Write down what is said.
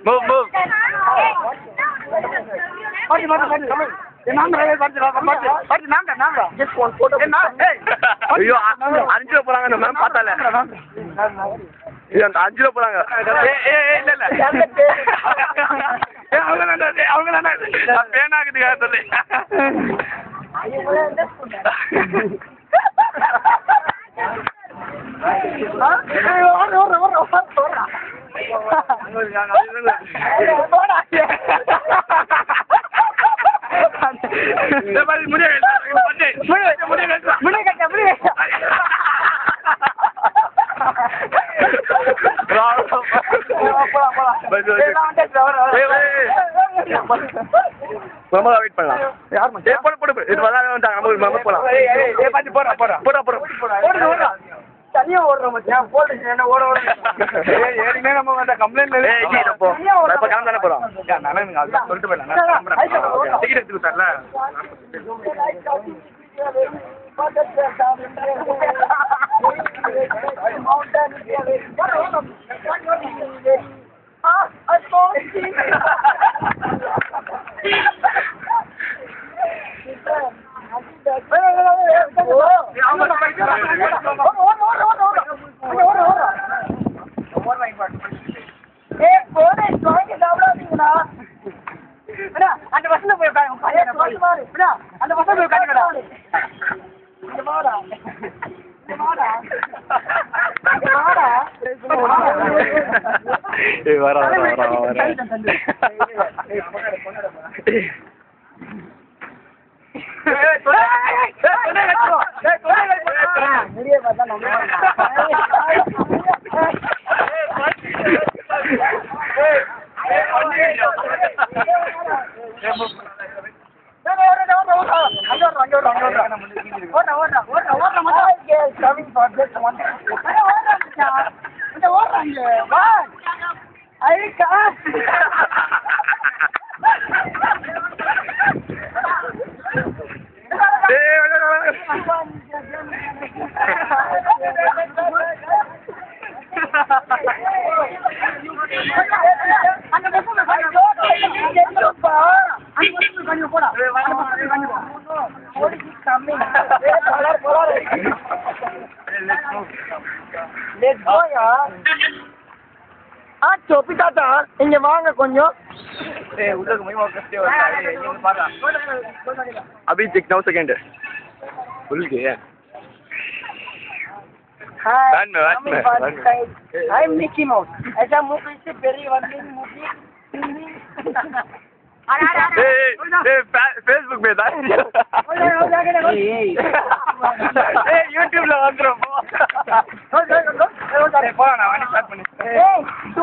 Move. Just one photo. ஐயோ 5 ரூபா போறாங்க மேம் பார்த்தால அந்த 5 ரூபா போறாங்க இல்ல அவங்க பேனாக்குதுக்காக சொல்லி வெயிட் பண்ணலாம் தனியா ஓடுறோம் மச்சான் போலீஸ் என்ன ஓட ஏறினே நம்ம அந்த கம்ப்ளைண்ட் இப்ப கிளம்ப தானே போறோம் நான் சொல்லிட்டு போயிடலாம் டிக்கெட் எடுத்து கொடுத்தாருல அந்த பஸ்ல போய் அந்த பஸ்ல போய் உட்காந்துக்கடா சொப்பி தாத்தா இங்க வாங்க கொஞ்சம் अभी देख 9 सेकंड भूल गए I'm Mickey Mouse. ऐसा मुंह से बेरी वंडिंग मुंह फेसबुक में था यूट्यूब ला வந்துரும் போ போடா நான் ஸ்டார்ட் பண்ணி